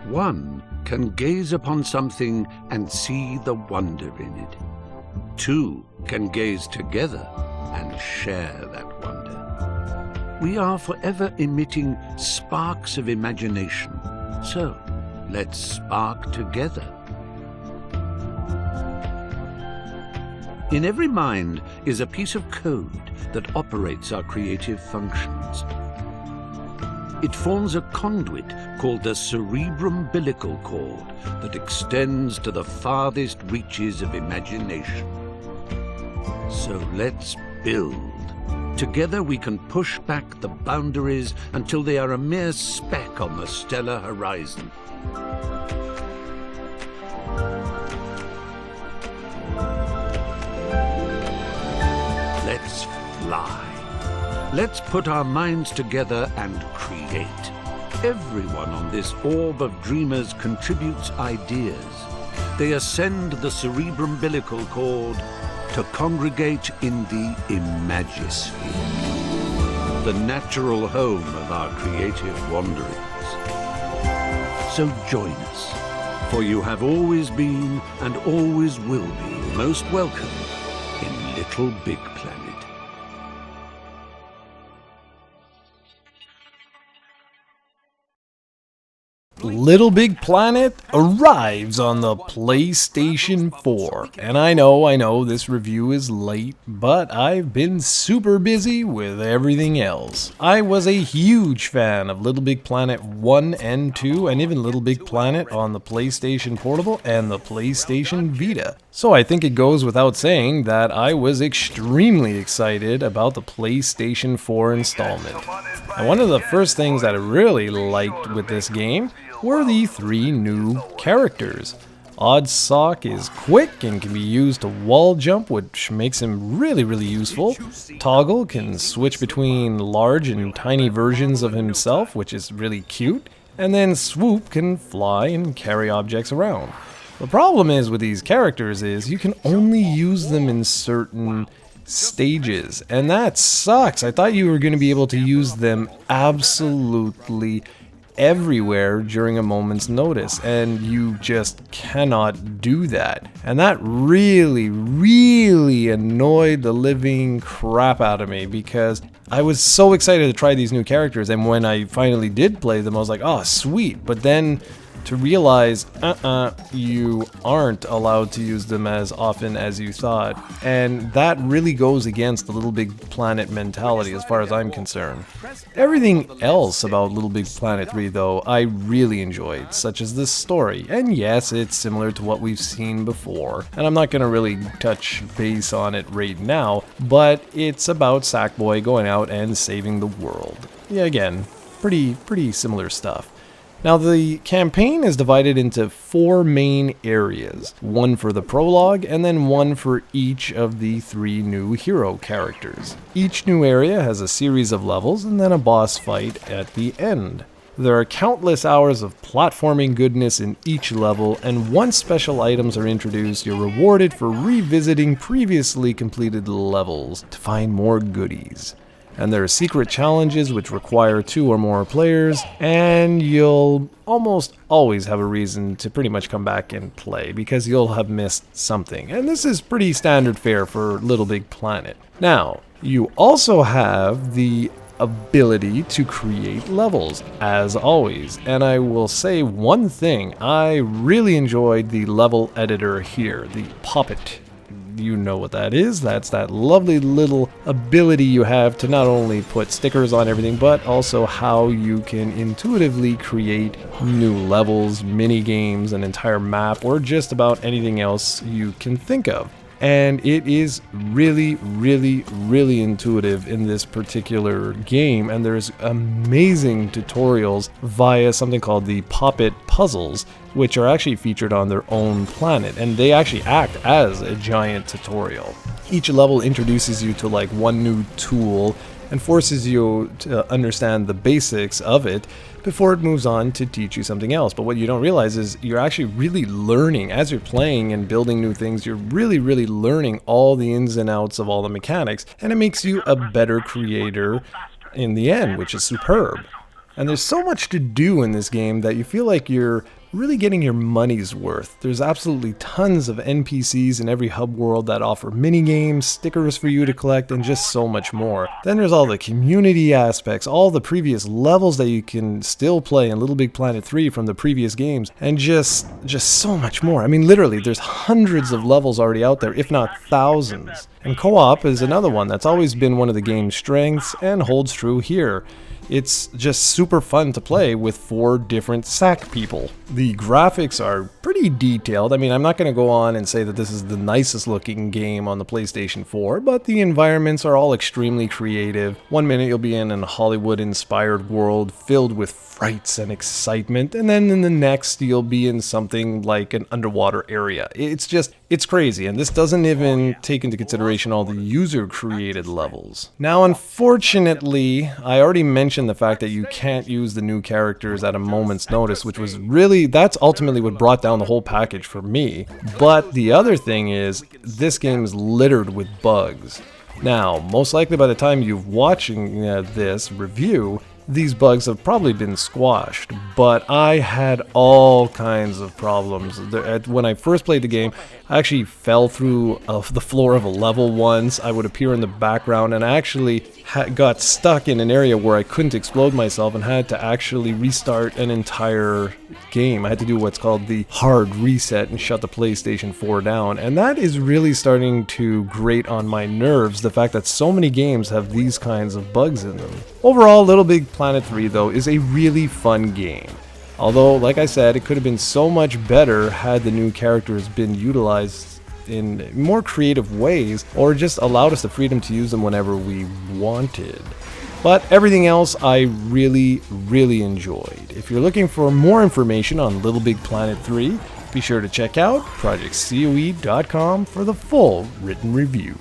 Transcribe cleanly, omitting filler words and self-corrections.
One can gaze upon something and see the wonder in it. Two can gaze together and share that wonder. We are forever emitting sparks of imagination, so let's spark together. In every mind is a piece of code that operates our creative functions. It forms a conduit called the cerebrum-umbilical cord that extends to the farthest reaches of imagination. So let's build. Together we can push back the boundaries until they are a mere speck on the stellar horizon. Let's fly. Let's put our minds together and create. Everyone on this orb of dreamers contributes ideas. They ascend the cerebrum-umbilical cord to congregate in the Imagisphere, the natural home of our creative wanderings. So join us, for you have always been and always will be most welcome in Little Big Planet. Little Big Planet arrives on the PlayStation 4. And I know this review is late, but I've been super busy with everything else. I was a huge fan of Little Big Planet 1 and 2, and even Little Big Planet on the PlayStation Portable and the PlayStation Vita. So I think it goes without saying that I was extremely excited about the PlayStation 4 installment. And one of the first things that I really liked with this game were the 3 new characters. Odd Sock is quick and can be used to wall jump, which makes him really useful. Toggle can switch between large and tiny versions of himself, which is really cute. And then Swoop can fly and carry objects around. The problem is with these characters is you can only use them in certain stages, and that sucks. I thought you were going to be able to use them absolutely everywhere during a moment's notice, and you just cannot do that. And that really annoyed the living crap out of me, because I was so excited to try these new characters, and when I finally did play them I was like, oh sweet, but then to realize, you aren't allowed to use them as often as you thought. And that really goes against the Little Big Planet mentality as far as I'm concerned. Everything else about Little Big Planet 3 though, I really enjoyed, such as the story. And yes, it's similar to what we've seen before, and I'm not gonna really touch base on it right now, but it's about Sackboy going out and saving the world. Yeah, again, pretty similar stuff. Now, the campaign is divided into 4 main areas, one for the prologue and then one for each of the 3 new hero characters. Each new area has a series of levels and then a boss fight at the end. There are countless hours of platforming goodness in each level, and once special items are introduced, you're rewarded for revisiting previously completed levels to find more goodies. And there are secret challenges which require 2 or more players, and you'll almost always have a reason to pretty much come back and play because you'll have missed something. And this is pretty standard fare for Little Big Planet. Now, you also have the ability to create levels, as always. And I will say one thing, I really enjoyed the level editor here, the Puppet. You know what that is. That's that lovely little ability you have to not only put stickers on everything, but also how you can intuitively create new levels, mini games, an entire map, or just about anything else you can think of. And it is really intuitive in this particular game, and there's amazing tutorials via something called the Puppet Puzzles, which are actually featured on their own planet, and they actually act as a giant tutorial. Each level introduces you to like one new tool and forces you to understand the basics of it before it moves on to teach you something else. But what you don't realize is you're actually really learning as you're playing and building new things. You're really learning all the ins and outs of all the mechanics, and it makes you a better creator in the end, which is superb. And there's so much to do in this game that you feel like you're really getting your money's worth. There's absolutely tons of NPCs in every hub world that offer mini games, stickers for you to collect, and just so much more. Then there's all the community aspects, all the previous levels that you can still play in LittleBigPlanet 3 from the previous games, and just so much more. I mean, literally, there's hundreds of levels already out there, if not thousands. And co-op is another one that's always been one of the game's strengths and holds true here. It's just super fun to play with 4 different sack people. The graphics are pretty detailed. I mean, I'm not going to go on and say that this is the nicest looking game on the PlayStation 4, but the environments are all extremely creative. One minute you'll be in a Hollywood-inspired world filled with frights and excitement, and then in the next you'll be in something like an underwater area. It's crazy, and this doesn't even take into consideration all the user-created levels. Now, unfortunately, I already mentioned the fact that you can't use the new characters at a moment's notice, which was really, that's ultimately what brought down the whole package for me. But the other thing is, this game is littered with bugs. Now, most likely by the time you're watching this review, these bugs have probably been squashed, but I had all kinds of problems. When I first played the game, I actually fell through the floor of a level once. I would appear in the background, and I actually got stuck in an area where I couldn't explode myself and had to actually restart an entire game. I had to do what's called the hard reset and shut the PlayStation 4 down, and that is really starting to grate on my nerves, the fact that so many games have these kinds of bugs in them. Overall, LittleBigPlanet 3, though, is a really fun game. Although, like I said, it could have been so much better had the new characters been utilized in more creative ways, or just allowed us the freedom to use them whenever we wanted. But everything else I really enjoyed. If you're looking for more information on LittleBigPlanet 3, be sure to check out ProjectCoe.com for the full written review.